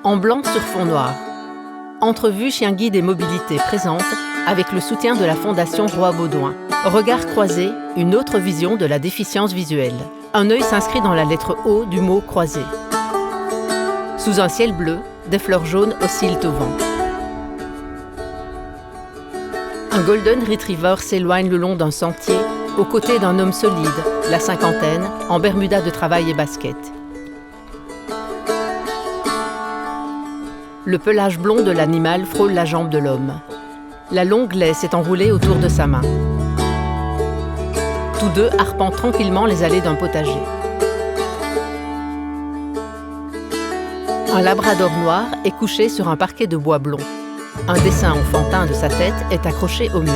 En blanc sur fond noir. Entrevue Chien Guide et Mobilité présente avec le soutien de la Fondation Roi Baudouin. Regard croisé, une autre vision de la déficience visuelle. Un œil s'inscrit dans la lettre O du mot croisé. Sous un ciel bleu, des fleurs jaunes oscillent au vent. Un Golden Retriever s'éloigne le long d'un sentier, aux côtés d'un homme solide, la cinquantaine, en bermuda de travail et basket. Le pelage blond de l'animal frôle la jambe de l'homme. La longue laisse est enroulée autour de sa main. Tous deux arpentent tranquillement les allées d'un potager. Un labrador noir est couché sur un parquet de bois blond. Un dessin enfantin de sa tête est accroché au mur.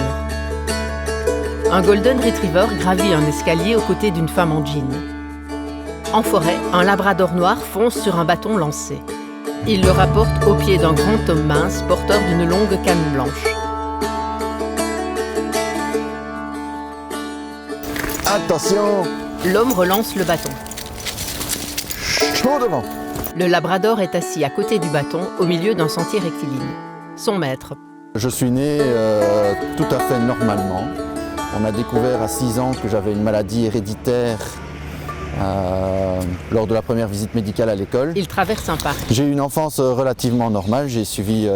Un Golden Retriever gravit un escalier aux côtés d'une femme en jean. En forêt, un labrador noir fonce sur un bâton lancé. Il le rapporte au pied d'un grand homme mince porteur d'une longue canne blanche. Attention! L'homme relance le bâton. Chaud devant! Le labrador est assis à côté du bâton, au milieu d'un sentier rectiligne. Son maître. Je suis né tout à fait normalement. On a découvert à 6 ans que j'avais une maladie héréditaire lors de la première visite médicale à l'école. Il traverse un parc. J'ai eu une enfance relativement normale. J'ai suivi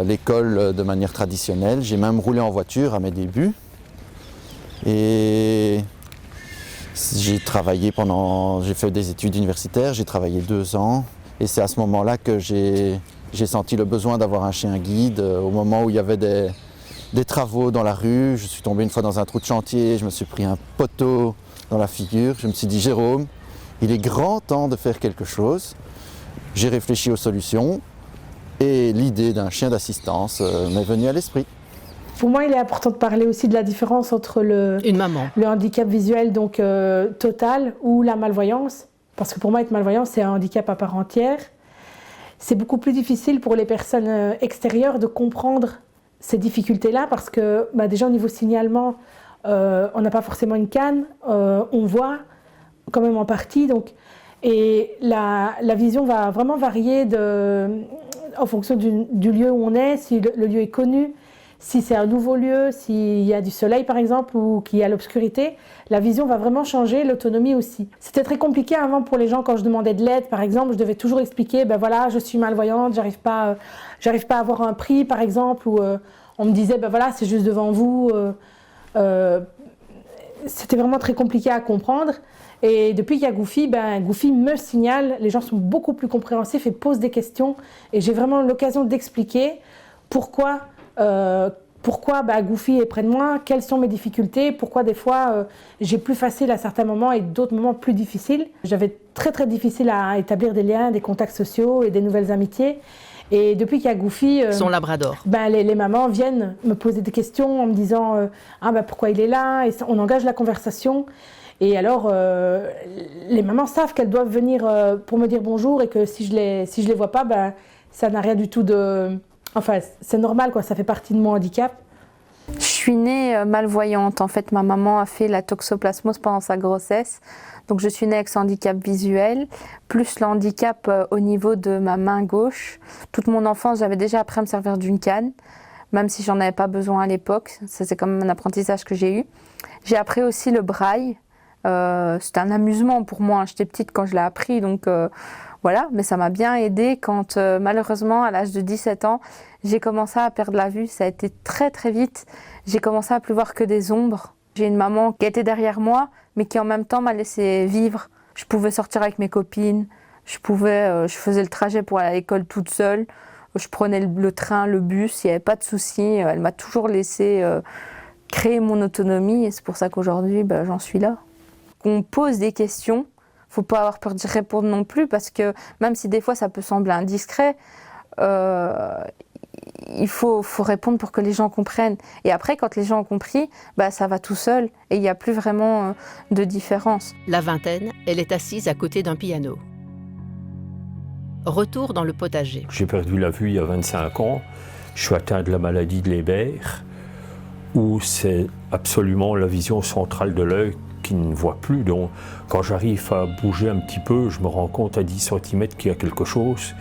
l'école de manière traditionnelle. J'ai même roulé en voiture à mes débuts. Et j'ai fait des études universitaires, j'ai travaillé 2 ans. Et c'est à ce moment-là que j'ai senti le besoin d'avoir un chien guide. Au moment où il y avait des travaux dans la rue, je suis tombé une fois dans un trou de chantier, je me suis pris un poteau dans la figure. Je me suis dit, Jérôme, il est grand temps de faire quelque chose. J'ai réfléchi aux solutions et l'idée d'un chien d'assistance m'est venue à l'esprit. Pour moi, il est important de parler aussi de la différence entre le handicap visuel donc total ou la malvoyance. Parce que pour moi, être malvoyant, c'est un handicap à part entière. C'est beaucoup plus difficile pour les personnes extérieures de comprendre ces difficultés-là parce que déjà au niveau signalement, on n'a pas forcément une canne, on voit quand même en partie. Et la vision va vraiment varier en fonction du lieu où on est, si le lieu est connu, si c'est un nouveau lieu, s'il y a du soleil par exemple ou qu'il y a l'obscurité. La vision va vraiment changer, l'autonomie aussi. C'était très compliqué avant pour les gens quand je demandais de l'aide par exemple, je devais toujours expliquer, voilà, je suis malvoyante, j'arrive pas à avoir un prix par exemple, ou on me disait, voilà, c'est juste devant vous. C'était vraiment très compliqué à comprendre. Et depuis qu'il y a Goofy, Goofy me signale, les gens sont beaucoup plus compréhensifs et posent des questions. Et j'ai vraiment l'occasion d'expliquer pourquoi Goofy est près de moi, quelles sont mes difficultés, pourquoi des fois j'ai plus facile à certains moments et d'autres moments plus difficiles. J'avais très très difficile à établir des liens, des contacts sociaux et des nouvelles amitiés. Et depuis qu'il y a Goofy, son labrador, les mamans viennent me poser des questions en me disant pourquoi il est là, et on engage la conversation. Et alors les mamans savent qu'elles doivent venir pour me dire bonjour et que si je les vois pas, ça n'a rien du tout de... Enfin, c'est normal, quoi, ça fait partie de mon handicap. Je suis née malvoyante. En fait, ma maman a fait la toxoplasmose pendant sa grossesse. Donc, je suis née avec ce handicap visuel, plus le handicap au niveau de ma main gauche. Toute mon enfance, j'avais déjà appris à me servir d'une canne, même si j'en avais pas besoin à l'époque. Ça, c'est quand même un apprentissage que j'ai eu. J'ai appris aussi le braille. C'était un amusement pour moi. J'étais petite quand je l'ai appris, donc... Voilà, mais ça m'a bien aidée quand malheureusement à l'âge de 17 ans, j'ai commencé à perdre la vue. Ça a été très très vite. J'ai commencé à plus voir que des ombres. J'ai une maman qui était derrière moi, mais qui en même temps m'a laissé vivre. Je pouvais sortir avec mes copines, je faisais le trajet pour aller à l'école toute seule. Je prenais le train, le bus, il n'y avait pas de souci. Elle m'a toujours laissé créer mon autonomie et c'est pour ça qu'aujourd'hui j'en suis là. On pose des questions. Il ne faut pas avoir peur d'y répondre non plus parce que même si des fois ça peut sembler indiscret, il faut répondre pour que les gens comprennent. Et après, quand les gens ont compris, ça va tout seul et il n'y a plus vraiment de différence. La vingtaine, elle est assise à côté d'un piano. Retour dans le potager. J'ai perdu la vue il y a 25 ans. Je suis atteint de la maladie de Leber, où c'est absolument la vision centrale de l'œil qui ne voit plus. Donc, quand j'arrive à bouger un petit peu, je me rends compte à 10 cm qu'il y a quelque chose.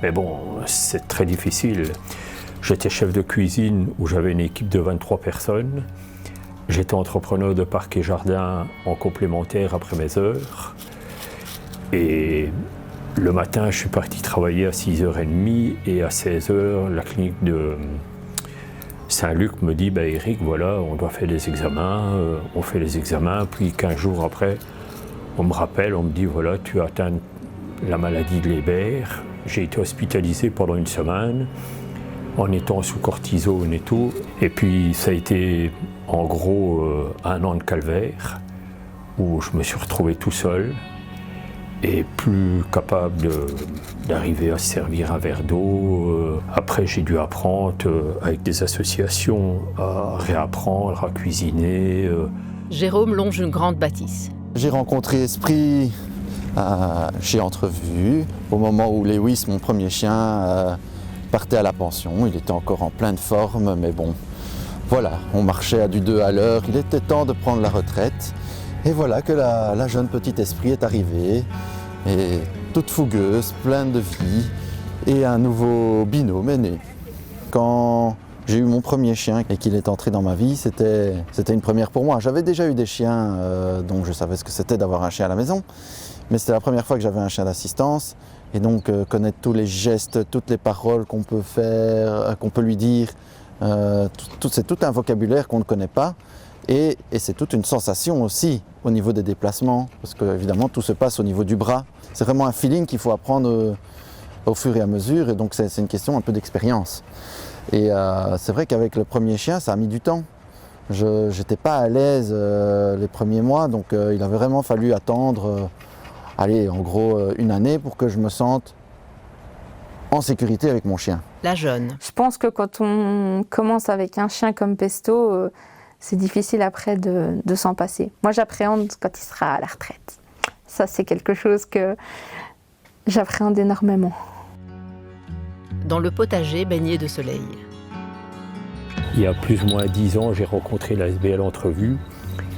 Mais bon, c'est très difficile. J'étais chef de cuisine où j'avais une équipe de 23 personnes. J'étais entrepreneur de parc et jardin en complémentaire après mes heures. Et le matin, je suis parti travailler à 6h30 et à 16h, la clinique de Saint-Luc me dit Eric, voilà, on doit faire des examens. On fait les examens, puis 15 jours après, on me rappelle, on me dit voilà, tu as atteint la maladie de Leber. J'ai été hospitalisé pendant une semaine en étant sous cortisone et tout. Et puis ça a été en gros 1 an de calvaire où je me suis retrouvé tout seul et plus capable d'arriver à servir un verre d'eau. Après j'ai dû apprendre avec des associations à réapprendre, à cuisiner. Jérôme longe une grande bâtisse. J'ai rencontré Esprit chez Entrevue, au moment où Lewis, mon premier chien, partait à la pension. Il était encore en pleine forme, mais bon, voilà, on marchait à du 2 à l'heure. Il était temps de prendre la retraite. Et voilà que la jeune petite Esprit est arrivée, et toute fougueuse, pleine de vie, et un nouveau binôme est né. Quand j'ai eu mon premier chien et qu'il est entré dans ma vie, c'était une première pour moi. J'avais déjà eu des chiens, donc je savais ce que c'était d'avoir un chien à la maison. Mais c'était la première fois que j'avais un chien d'assistance. Et donc connaître tous les gestes, toutes les paroles qu'on peut faire, qu'on peut lui dire, c'est tout un vocabulaire qu'on ne connaît pas. Et c'est toute une sensation aussi au niveau des déplacements. Parce qu'évidemment tout se passe au niveau du bras. C'est vraiment un feeling qu'il faut apprendre au fur et à mesure. Et donc c'est une question un peu d'expérience. Et c'est vrai qu'avec le premier chien, ça a mis du temps. Je n'étais pas à l'aise les premiers mois, donc il avait vraiment fallu attendre, en gros 1 année pour que je me sente en sécurité avec mon chien. La jeune. Je pense que quand on commence avec un chien comme Pesto, c'est difficile après de s'en passer. Moi, j'appréhende quand il sera à la retraite. Ça, c'est quelque chose que j'appréhende énormément. Dans le potager baigné de soleil. Il y a plus ou moins 10 ans, j'ai rencontré la SBL Entrevue,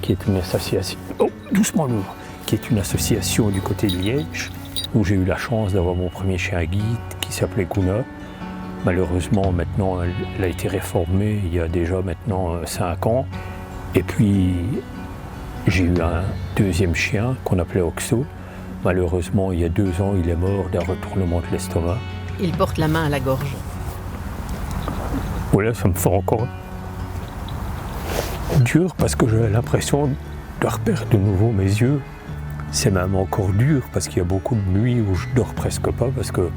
qui est une association... Oh, doucement nous, qui est une association du côté de Liège, où j'ai eu la chance d'avoir mon premier chien guide, qui s'appelait Kuna. Malheureusement, maintenant, elle a été réformée il y a déjà maintenant 5 ans. Et puis, j'ai eu un deuxième chien qu'on appelait Oxo. Malheureusement, il y a 2 ans, il est mort d'un retournement de l'estomac. Il porte la main à la gorge. Voilà, ça me fait encore dur parce que j'ai l'impression de reperdre de nouveau mes yeux. C'est même encore dur parce qu'il y a beaucoup de nuits où je dors presque pas parce que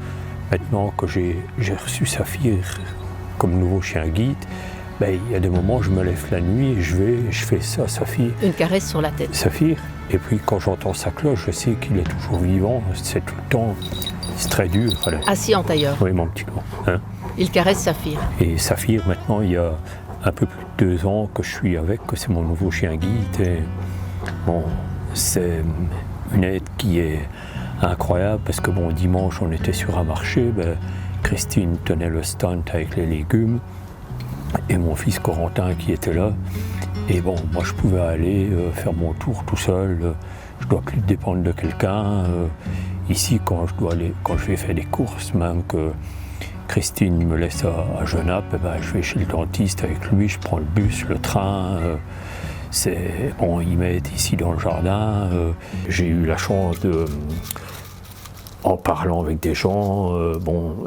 maintenant que j'ai reçu Saphir comme nouveau chien guide, il y a des moments où je me lève la nuit et je fais ça, Saphir. Une caresse sur la tête. Saphir. Et puis quand j'entends sa cloche, je sais qu'il est toujours vivant. C'est tout le temps, c'est très dur. Voilà. Assis en tailleur. Oui, mon petit gars. Hein? Il caresse Saphir. Et Saphir, maintenant, il y a un peu plus de 2 ans que je suis avec, que c'est mon nouveau chien guide. Et bon, c'est une aide qui est incroyable parce que dimanche, on était sur un marché. Christine tenait le stand avec les légumes et mon fils Corentin qui était là. Et moi, je pouvais aller faire mon tour tout seul. Je ne dois plus dépendre de quelqu'un. Ici, quand je vais faire des courses, même que Christine me laisse à Genappe, je vais chez le dentiste avec lui, je prends le bus, le train. Ils m'aident ici dans le jardin. J'ai eu la chance en parlant avec des gens,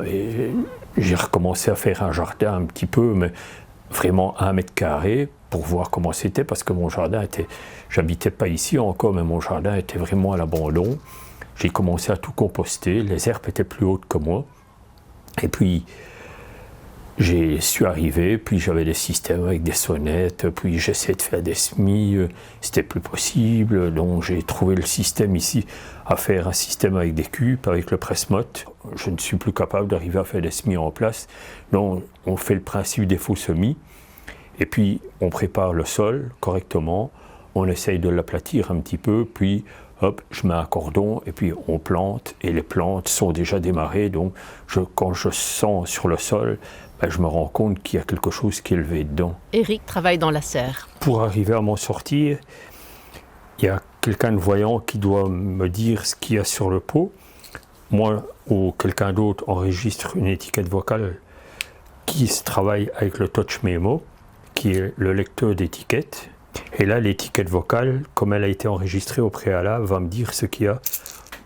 et j'ai recommencé à faire un jardin un petit peu, mais vraiment 1 mètre carré pour voir comment c'était, parce que mon jardin j'habitais pas ici encore, mais mon jardin était vraiment à l'abandon. J'ai commencé à tout composter, les herbes étaient plus hautes que moi. Et puis, je suis arrivé, puis j'avais des systèmes avec des sonnettes, puis j'essayais de faire des semis, c'était plus possible, donc j'ai trouvé le système ici à faire un système avec des cubes, avec le presse-motte. Je ne suis plus capable d'arriver à faire des semis en place, donc on fait le principe des faux semis, et puis on prépare le sol correctement, on essaye de l'aplatir un petit peu, puis hop, je mets un cordon et puis on plante, et les plantes sont déjà démarrées, donc quand je sens sur le sol, je me rends compte qu'il y a quelque chose qui est élevé dedans. Eric travaille dans la serre. Pour arriver à m'en sortir, il y a quelqu'un de voyant qui doit me dire ce qu'il y a sur le pot. moi ou quelqu'un d'autre enregistre une étiquette vocale qui se travaille avec le Touch Memo, qui est le lecteur d'étiquette. Et là, l'étiquette vocale, comme elle a été enregistrée au préalable, va me dire ce qu'il y a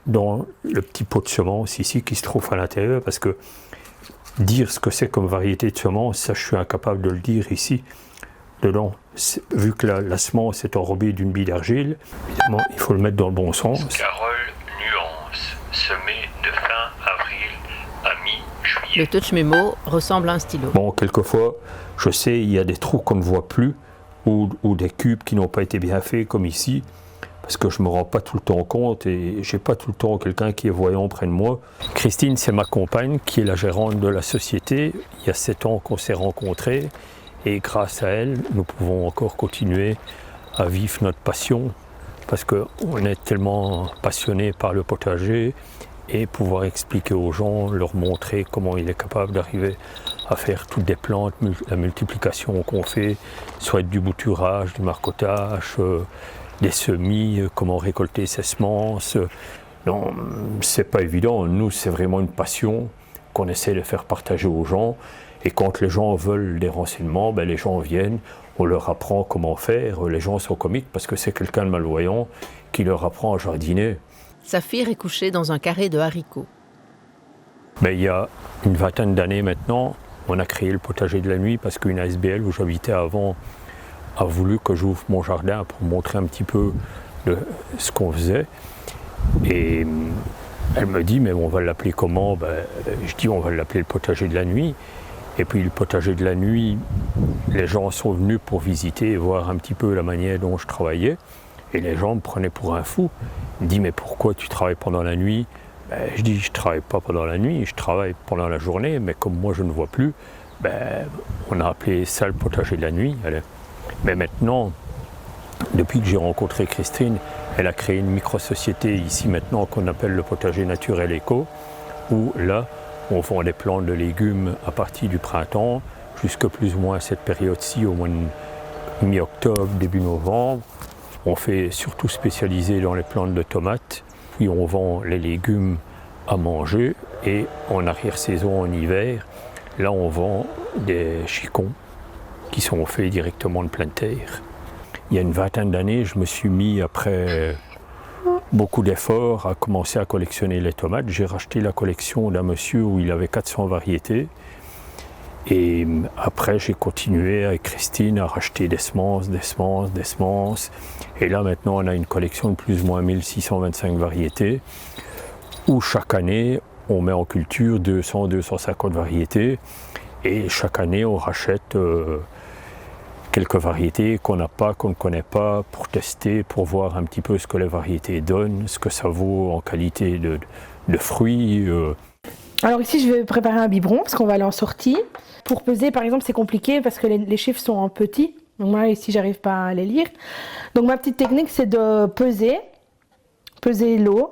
dans le petit pot de semences ici qui se trouve à l'intérieur, parce que dire ce que c'est comme variété de semences, ça je suis incapable de le dire ici. Dedans, vu que la semence est enrobée d'une bille d'argile, évidemment, il faut le mettre dans le bon sens. Carole nuance, semé de fin avril à mi-juillet. Le Touch Memo ressemble à un stylo. Bon, quelquefois, je sais, il y a des trous qu'on ne voit plus, ou des cubes qui n'ont pas été bien faits, comme ici, parce que je ne me rends pas tout le temps compte et je n'ai pas tout le temps quelqu'un qui est voyant près de moi. Christine, c'est ma compagne, qui est la gérante de la société. Il y a 7 ans qu'on s'est rencontrés. Et grâce à elle, nous pouvons encore continuer à vivre notre passion, parce qu'on est tellement passionnés par le potager, et pouvoir expliquer aux gens, leur montrer comment il est capable d'arriver à faire toutes des plantes, la multiplication qu'on fait, soit du bouturage, du marcottage, des semis, comment récolter ses semences. Non, c'est pas évident. Nous, c'est vraiment une passion qu'on essaie de faire partager aux gens. Et quand les gens veulent des renseignements, ben les gens viennent, on leur apprend comment faire. Les gens sont comiques parce que c'est quelqu'un de malvoyant qui leur apprend à jardiner. Saphir est couché dans un carré de haricots. Ben, il y a une vingtaine d'années maintenant, on a créé le potager de la nuit parce qu'une ASBL où j'habitais avant a voulu que j'ouvre mon jardin pour montrer un petit peu ce qu'on faisait. Et elle me dit, mais on va l'appeler comment? Ben, je dis, on va l'appeler le potager de la nuit. Et puis le potager de la nuit, les gens sont venus pour visiter et voir un petit peu la manière dont je travaillais. Et les gens me prenaient pour un fou. Ils me disent, mais pourquoi tu travailles pendant la nuit? Ben, je dis, je ne travaille pas pendant la nuit, je travaille pendant la journée, mais comme moi je ne vois plus, ben, on a appelé ça le potager de la nuit. Mais maintenant, depuis que j'ai rencontré Christine, elle a créé une micro-société ici maintenant qu'on appelle le potager naturel éco, où là, on vend des plantes de légumes à partir du printemps, jusque plus ou moins cette période-ci, au mois de mi-octobre, début novembre. On fait surtout spécialisé dans les plantes de tomates, puis on vend les légumes à manger, et en arrière-saison, en hiver, là on vend des chicons qui sont faits directement de pleine terre. Il y a une vingtaine d'années, je me suis mis, après beaucoup d'efforts, à commencer à collectionner les tomates. J'ai racheté la collection d'un monsieur où il avait 400 variétés. Et après, j'ai continué avec Christine à racheter des semences. Et là, maintenant, on a une collection de plus ou moins 1625 variétés, où chaque année, on met en culture 200-250 variétés. Et chaque année, on rachète quelques variétés qu'on n'a pas, qu'on ne connaît pas, pour tester, pour voir un petit peu ce que les variétés donnent, ce que ça vaut en qualité de fruits. Alors ici, je vais préparer un biberon, parce qu'on va aller en sortie. Pour peser, par exemple, c'est compliqué, parce que les chiffres sont en petits. Donc moi, ici, j'arrive pas à les lire. Donc ma petite technique, c'est de peser l'eau.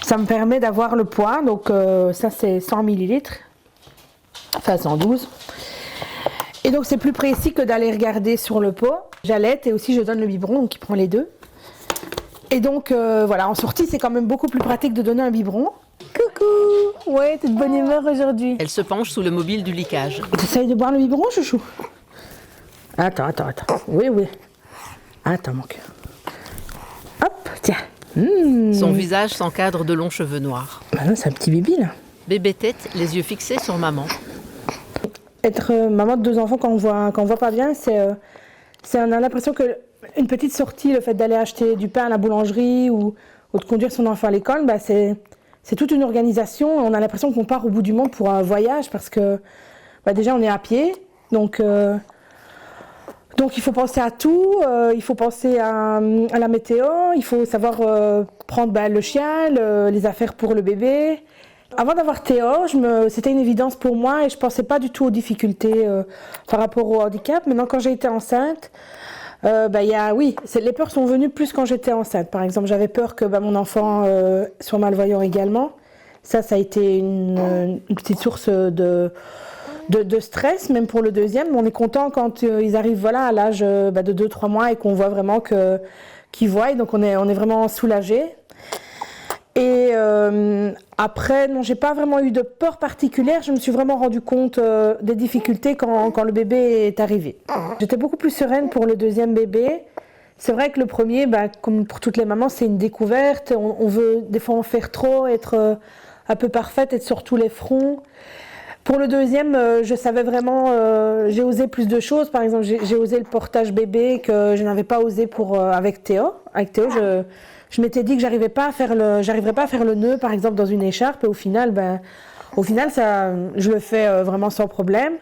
Ça me permet d'avoir le poids. Donc ça, c'est 100 ml. Enfin, 112. Et donc c'est plus précis que d'aller regarder sur le pot. J'allaite et aussi je donne le biberon qui prend les deux. Et donc voilà, en sortie c'est quand même beaucoup plus pratique de donner un biberon. Coucou! Ouais, t'es de bonne humeur aujourd'hui. Elle se penche sous le mobile du liquage. T'essayes de boire le biberon, chouchou? Attends. Oui. Attends, mon cœur. Hop, tiens. Son visage s'encadre de longs cheveux noirs. Bah non, c'est un petit bibi là. Bébé tête, les yeux fixés sur maman. Être maman de 2 enfants quand on voit pas bien, on a l'impression que une petite sortie, le fait d'aller acheter du pain à la boulangerie ou de conduire son enfant à l'école, bah c'est toute une organisation. On a l'impression qu'on part au bout du monde pour un voyage parce que bah déjà on est à pied, donc il faut penser à tout, il faut penser à la météo, il faut savoir prendre le chien, les affaires pour le bébé. Avant d'avoir Théo, c'était une évidence pour moi et je ne pensais pas du tout aux difficultés par rapport au handicap. Maintenant, quand j'ai été enceinte, les peurs sont venues plus quand j'étais enceinte. Par exemple, j'avais peur que mon enfant soit malvoyant également. Ça a été une petite source de stress, même pour le deuxième. On est content quand ils arrivent à l'âge de 2-3 mois et qu'on voit vraiment qu'ils voient. Donc on est vraiment soulagés. Et après, non, j'ai pas vraiment eu de peur particulière. Je me suis vraiment rendu compte des difficultés quand le bébé est arrivé. J'étais beaucoup plus sereine pour le deuxième bébé. C'est vrai que le premier, comme pour toutes les mamans, c'est une découverte. On veut des fois en faire trop, être un peu parfaite, être sur tous les fronts. Pour le deuxième, je savais vraiment, j'ai osé plus de choses. Par exemple, j'ai osé le portage bébé que je n'avais pas osé avec Théo. Avec Théo, je m'étais dit que j'arriverais pas à faire le nœud, par exemple, dans une écharpe. Et au final, ça, je le fais vraiment sans problème.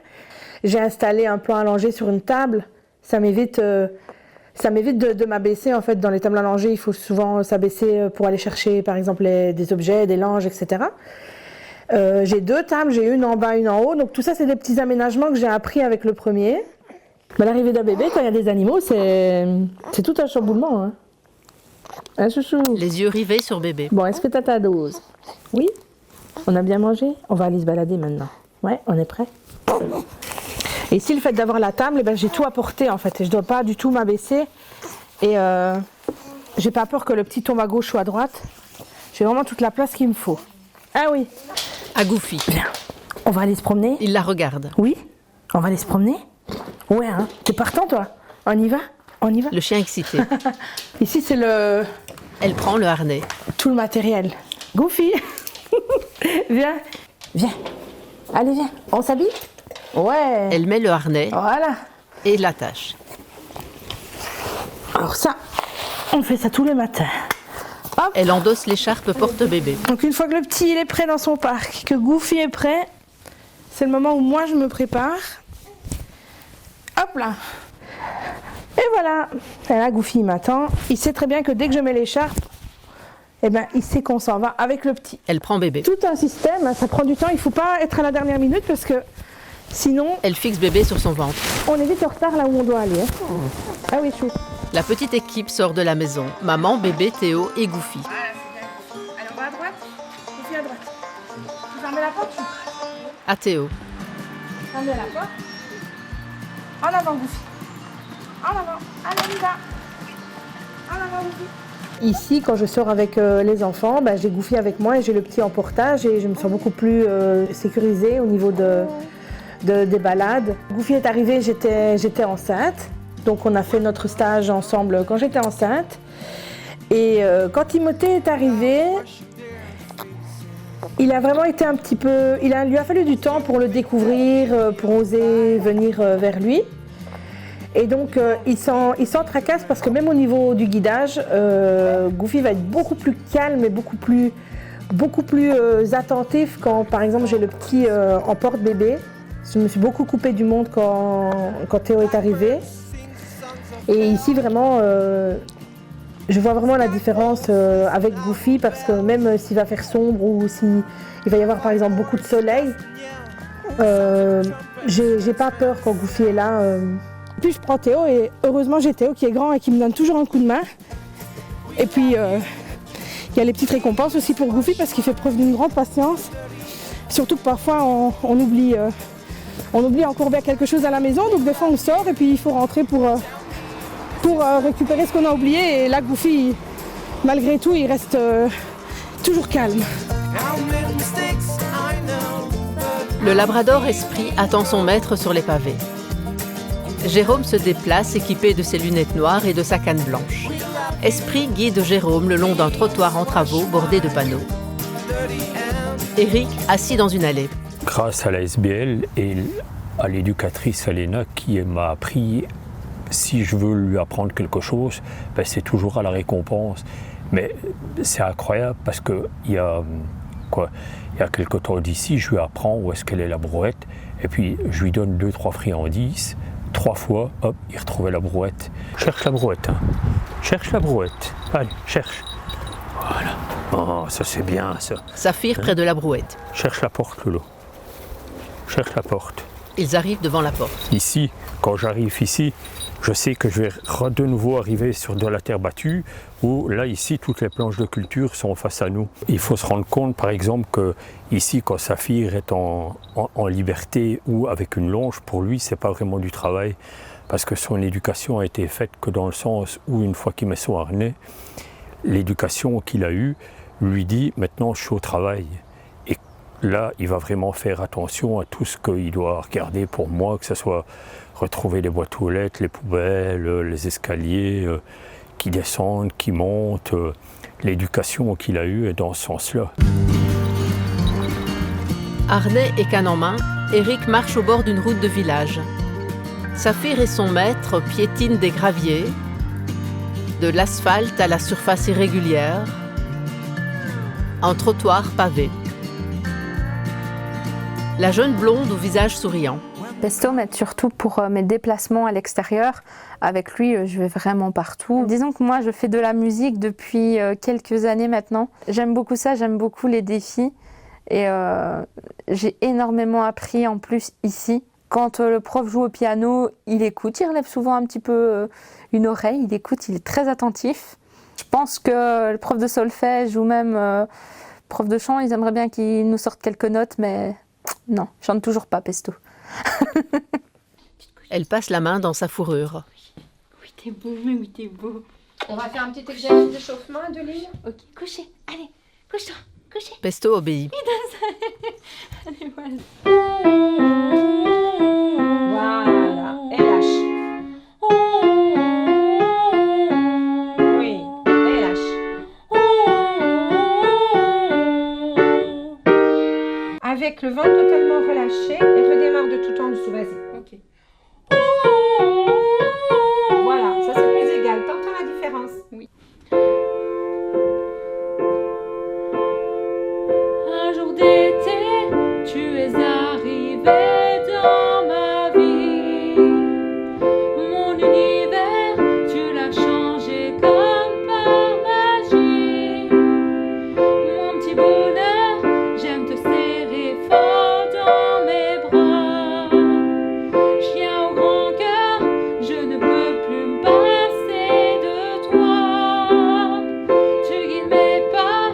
J'ai installé un plan allongé sur une table. Ça m'évite de m'abaisser. En fait, dans les tables allongées, il faut souvent s'abaisser pour aller chercher, par exemple, des objets, des langes, etc. J'ai 2 tables, j'ai une en bas, une en haut. Donc tout ça, c'est des petits aménagements que j'ai appris avec le premier. L'arrivée d'un bébé, quand il y a des animaux, c'est tout un chamboulement. Hein. Hein, chouchou? Les yeux rivés sur bébé. Bon, est-ce que tu as ta dose? Oui? On a bien mangé? On va aller se balader maintenant. Ouais, on est prêt? Et ici, le fait d'avoir la table, j'ai tout apporté en fait. Et je ne dois pas du tout m'abaisser. Et j'ai pas peur que le petit tombe à gauche ou à droite. J'ai vraiment toute la place qu'il me faut. Ah oui. À Goofy. Viens, on va aller se promener. Il la regarde. Oui? On va aller se promener? Ouais, hein? T'es partant, toi? On y va? On y va? Le chien excité. Ici, c'est Elle prend le harnais. tout le matériel. Goofy! Viens. Viens. Allez, viens. On s'habille? Ouais. Elle met le harnais Voilà. et l'attache. Alors ça, on fait ça tous les matins. Hop. Elle endosse l'écharpe porte-bébé. Donc une fois que le petit il est prêt dans son parc, que Goofy est prêt, c'est le moment où moi je me prépare. Hop là. Et voilà. Et là Goofy il m'attend. Il sait très bien que dès que je mets l'écharpe, il sait qu'on s'en va avec le petit. Elle prend bébé. Tout un système, ça prend du temps. Il ne faut pas être à la dernière minute parce que sinon... Elle fixe bébé sur son ventre. On est vite en retard là où on doit aller. Hein. Ah oui, chou. La petite équipe sort de la maison. Maman, bébé, Théo et Goofy. Allez, on va à droite. Goofy à droite. Tu fermes la porte, chou. À Théo. Fermez la porte. En avant, Goofy. En avant. Allez, on y va. En avant, Goofy. Ici, quand je sors avec les enfants, j'ai Goofy avec moi et j'ai le petit en portage et je me sens beaucoup plus sécurisée au niveau des balades. Goofy est arrivé, j'étais enceinte. Donc on a fait notre stage ensemble quand j'étais enceinte. Et quand Timothée est arrivé, il a vraiment été un petit peu... Il lui a fallu du temps pour le découvrir, pour oser venir vers lui. Et donc il s'en tracasse parce que même au niveau du guidage, Goofy va être beaucoup plus calme et beaucoup plus attentif quand par exemple j'ai le petit en porte-bébé. Je me suis beaucoup coupée du monde quand Théo est arrivé. Et ici vraiment, je vois vraiment la différence avec Goofy parce que même s'il va faire sombre ou s'il va y avoir par exemple beaucoup de soleil, j'ai pas peur quand Goofy est là. Puis je prends Théo et heureusement j'ai Théo qui est grand et qui me donne toujours un coup de main. Et puis il y a les petites récompenses aussi pour Goofy parce qu'il fait preuve d'une grande patience. Surtout que parfois on oublie encore bien quelque chose à la maison, donc des fois on sort et puis il faut rentrer pour récupérer ce qu'on a oublié. Et là Goofy, malgré tout, il reste toujours calme. Le labrador Esprit attend son maître sur les pavés. Jérôme se déplace équipé de ses lunettes noires et de sa canne blanche. Esprit guide Jérôme le long d'un trottoir en travaux bordé de panneaux. Eric assis dans une allée. Grâce à la SBL et à l'éducatrice Alena qui m'a appris, si je veux lui apprendre quelque chose, c'est toujours à la récompense. Mais c'est incroyable parce qu'il y a quelque temps d'ici, je lui apprends où est-ce qu'elle est la brouette et puis je lui donne 2-3 friandises. 3 fois, hop, il retrouvait la brouette. Cherche la brouette, hein. Cherche la brouette. Allez, cherche. Voilà. Oh, ça c'est bien, ça. Saphir près de la brouette. Cherche la porte, Lolo. Cherche la porte. Ils arrivent devant la porte. Ici, quand j'arrive ici, je sais que je vais de nouveau arriver sur de la terre battue, où là, ici, toutes les planches de culture sont face à nous. Il faut se rendre compte, par exemple, que ici, quand Saphir est en liberté ou avec une longe, pour lui, c'est pas vraiment du travail, parce que son éducation a été faite que dans le sens où, une fois qu'il met son harnais, l'éducation qu'il a eue, lui dit maintenant je suis au travail. Et là, il va vraiment faire attention à tout ce qu'il doit regarder pour moi, que ce soit retrouver les boîtes aux lettres, les poubelles, les escaliers qui descendent, qui montent. L'éducation qu'il a eue est dans ce sens-là. Harnais et canne en main, Éric marche au bord d'une route de village. Saphir et son maître piétinent des graviers, de l'asphalte à la surface irrégulière, un trottoir pavé. La jeune blonde au visage souriant. Pesto m'aide surtout pour mes déplacements à l'extérieur. Avec lui, je vais vraiment partout. Disons que moi, je fais de la musique depuis quelques années maintenant. J'aime beaucoup ça, j'aime beaucoup les défis. Et j'ai énormément appris en plus ici. Quand le prof joue au piano, il écoute, il relève souvent un petit peu une oreille, il écoute, il est très attentif. Je pense que le prof de solfège ou même prof de chant, ils aimeraient bien qu'il nous sorte quelques notes, mais non, je chante toujours pas, Pesto. Elle passe la main dans sa fourrure. Oui, t'es beau, mais oui, t'es beau. On va faire un petit exercice d'échauffement, Adeline. Ok, couchez, allez, couche-toi, couchez. Pesto obéit. Allez, voilà. Voilà, et lâche. Oui, et lâche. Avec le ventre totalement relâché, et redémarre de tout en dessous, vas-y. Ok. Voilà, ça c'est plus égal. T'entends la différence? Oui. Un jour d'été, tu es arrivé dans ma vie. Mon univers, tu l'as changé comme par magie. Mon petit bonheur, j'aime te serrer fort dans mes bras. Chien au grand cœur, je ne peux plus me passer de toi. Tu guides mes pas,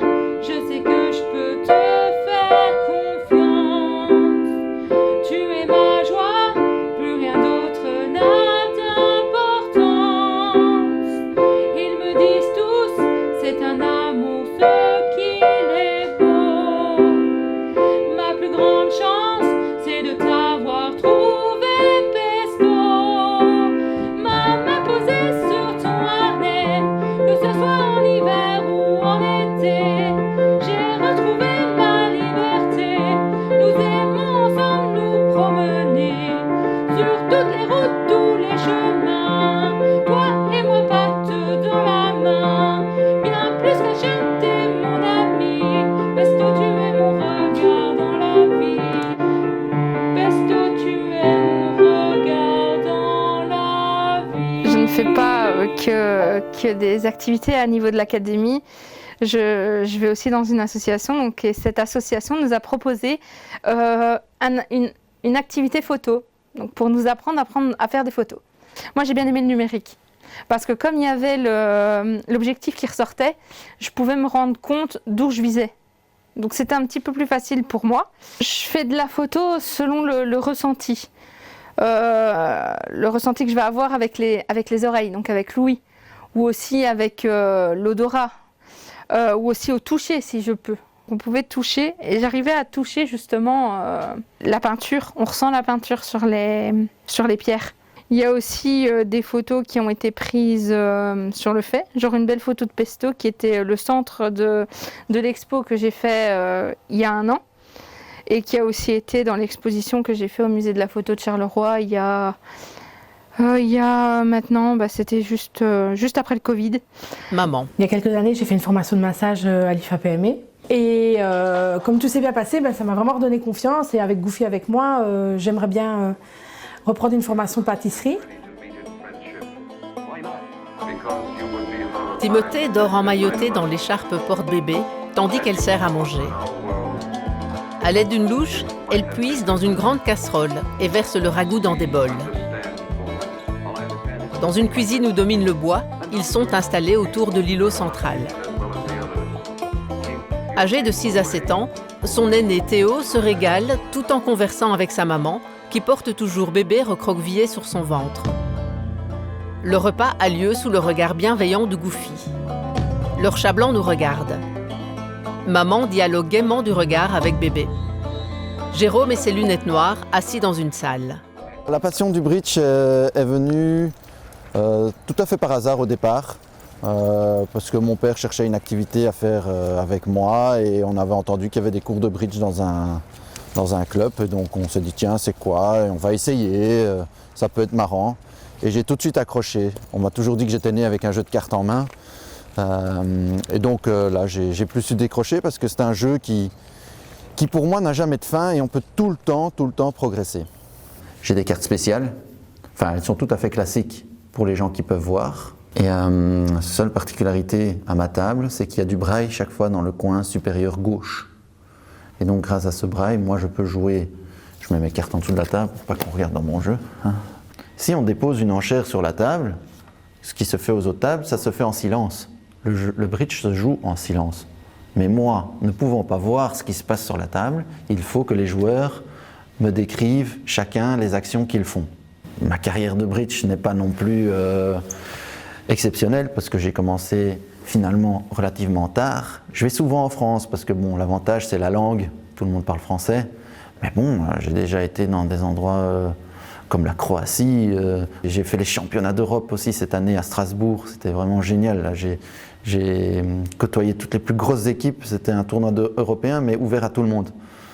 je sais que je peux te faire confiance. Tu es ma joie, plus rien d'autre n'a d'importance. Ils me disent tous, c'est un amour ce qu'il est beau. Ma plus grande chance, c'est de t'avoir trouvé, Pesto. Ma main posée sur ton harnais, que ce soit en hiver ou en été. J'ai retrouvé ma liberté. Nous aimons ensemble nous promener sur toutes les routes, tous les chemins. Toi et moi, pattes dans la main. Bien plus qu'un chien, t'es mon ami. Pesto, tu es mon regard dans la vie. Pesto, tu es mon regard dans la vie. Je ne fais pas que des activités à niveau de l'académie. Je vais aussi dans une association, donc, et cette association nous a proposé une activité photo, donc pour nous apprendre à faire des photos. Moi, j'ai bien aimé le numérique, parce que comme il y avait l'objectif qui ressortait, je pouvais me rendre compte d'où je visais. Donc c'était un petit peu plus facile pour moi. Je fais de la photo selon le ressenti. Le ressenti que je vais avoir avec les oreilles, donc avec l'ouïe, ou aussi avec l'odorat, ou aussi au toucher si je peux. On pouvait toucher et j'arrivais à toucher justement la peinture. On ressent la peinture sur les pierres. Il y a aussi des photos qui ont été prises sur le fait, genre une belle photo de Pesto qui était le centre de l'expo que j'ai fait il y a 1 an et qui a aussi été dans l'exposition que j'ai fait au musée de la photo de Charleroi il y a maintenant, c'était juste après le Covid. Maman. Il y a quelques années, j'ai fait une formation de massage à l'IFAPME. Et comme tout s'est bien passé, ça m'a vraiment redonné confiance. Et avec Goofy avec moi, j'aimerais bien reprendre une formation de pâtisserie. Timothée dort emmaillotée dans l'écharpe porte-bébé, tandis qu'elle sert à manger. À l'aide d'une louche, elle puise dans une grande casserole et verse le ragoût dans des bols. Dans une cuisine où domine le bois, ils sont installés autour de l'îlot central. Âgé de 6 à 7 ans, son aîné Théo se régale tout en conversant avec sa maman, qui porte toujours bébé recroquevillé sur son ventre. Le repas a lieu sous le regard bienveillant de Goofy. Leur chat blanc nous regarde. Maman dialogue gaiement du regard avec bébé. Jérôme et ses lunettes noires, assis dans une salle. La passion du bridge est venue tout à fait par hasard au départ, parce que mon père cherchait une activité à faire avec moi et on avait entendu qu'il y avait des cours de bridge dans un club. Et donc on s'est dit tiens c'est quoi, et on va essayer, ça peut être marrant. Et j'ai tout de suite accroché. On m'a toujours dit que j'étais né avec un jeu de cartes en main. Et donc là j'ai plus su décrocher parce que c'est un jeu qui pour moi n'a jamais de fin et on peut tout le temps progresser. J'ai des cartes spéciales, enfin elles sont tout à fait classiques pour les gens qui peuvent voir. Et seule particularité à ma table, c'est qu'il y a du braille chaque fois dans le coin supérieur gauche. Et donc grâce à ce braille, moi je peux jouer, je mets mes cartes en dessous de la table pour pas qu'on regarde dans mon jeu. Si on dépose une enchère sur la table, ce qui se fait aux autres tables, ça se fait en silence. Le bridge se joue en silence. Mais moi, ne pouvant pas voir ce qui se passe sur la table, il faut que les joueurs me décrivent chacun les actions qu'ils font. Ma carrière de bridge n'est pas non plus exceptionnelle parce que j'ai commencé finalement relativement tard. Je vais souvent en France parce que bon, l'avantage c'est la langue, tout le monde parle français. Mais bon, j'ai déjà été dans des endroits comme la Croatie. J'ai fait les championnats d'Europe aussi cette année à Strasbourg, c'était vraiment génial. Là, j'ai côtoyé toutes les plus grosses équipes, c'était un tournoi européen mais ouvert à tout le monde.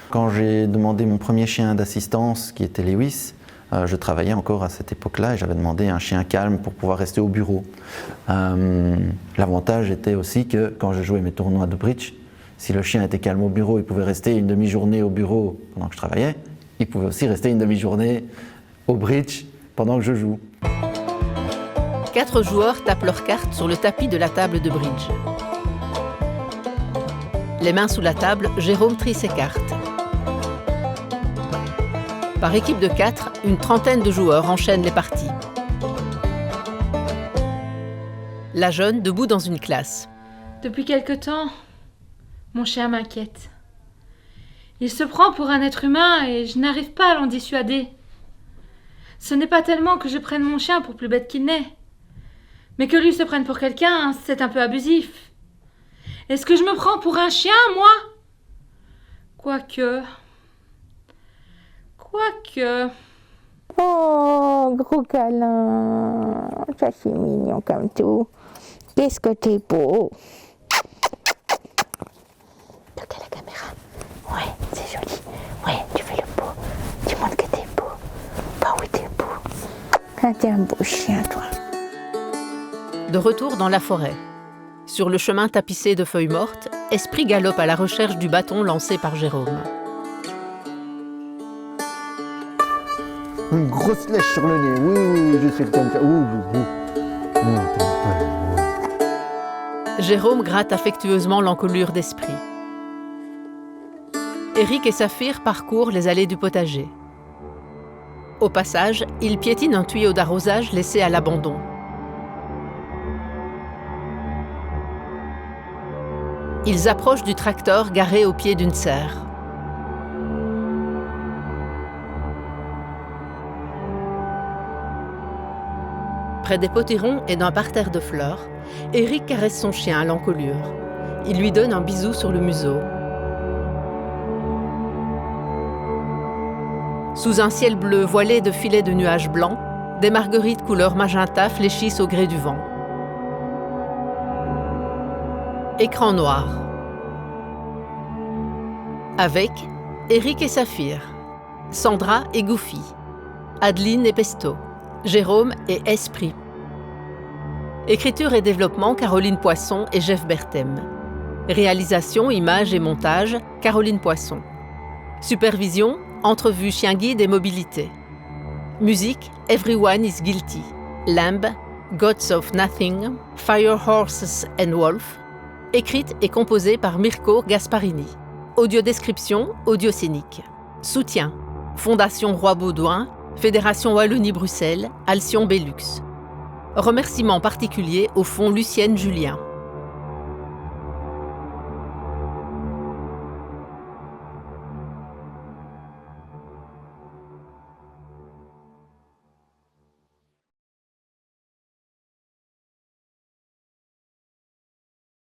Quand j'ai demandé mon premier chien d'assistance qui était Lewis, je travaillais encore à cette époque-là et j'avais demandé un chien calme pour pouvoir rester au bureau. L'avantage était aussi que quand je jouais mes tournois de bridge, si le chien était calme au bureau, il pouvait rester une demi-journée au bureau pendant que je travaillais. Il pouvait aussi rester une demi-journée au bridge pendant que je joue. 4 joueurs tapent leurs cartes sur le tapis de la table de bridge. Les mains sous la table, Jérôme trie ses cartes. Par équipe de 4, une trentaine de joueurs enchaînent les parties. La jeune, debout dans une classe. Depuis quelque temps, mon chien m'inquiète. Il se prend pour un être humain et je n'arrive pas à l'en dissuader. Ce n'est pas tellement que je prenne mon chien pour plus bête qu'il n'est, mais que lui se prenne pour quelqu'un, c'est un peu abusif. Est-ce que je me prends pour un chien, moi ? Quoique... Oh, gros câlin, ça c'est mignon comme tout. Qu'est-ce que t'es beau. Regarde la caméra. Ouais, c'est joli. Ouais, tu fais le beau. Tu montres que t'es beau. Bah oui, t'es beau. Ah, t'es un beau chien, toi. De retour dans la forêt. Sur le chemin tapissé de feuilles mortes, Esprit galope à la recherche du bâton lancé par Jérôme. Une grosse flèche sur le nez, oui, je sais comme ça. Jérôme gratte affectueusement l'encolure d'Esprit. Éric et Saphir parcourent les allées du potager. Au passage, ils piétinent un tuyau d'arrosage laissé à l'abandon. Ils approchent du tracteur garé au pied d'une serre. Près des potirons et d'un parterre de fleurs, Éric caresse son chien à l'encolure. Il lui donne un bisou sur le museau. Sous un ciel bleu voilé de filets de nuages blancs, des marguerites couleur magenta fléchissent au gré du vent. Écran noir. Avec Éric et Saphir, Sandra et Goofy, Adeline et Pesto, Jérôme et Esprit. Écriture et développement, Caroline Poisson et Jeff Berthem. Réalisation, images et montage, Caroline Poisson. Supervision, entrevue chien guide et mobilité. Musique, Everyone is Guilty. Lamb, Gods of Nothing, Fire Horses and Wolf. Écrite et composée par Mirko Gasparini. Audiodescription, audio scénique. Soutien, Fondation Roi Baudouin, Fédération Wallonie-Bruxelles, Alcyon Belux. Remerciements particuliers au Fonds Lucienne Julien.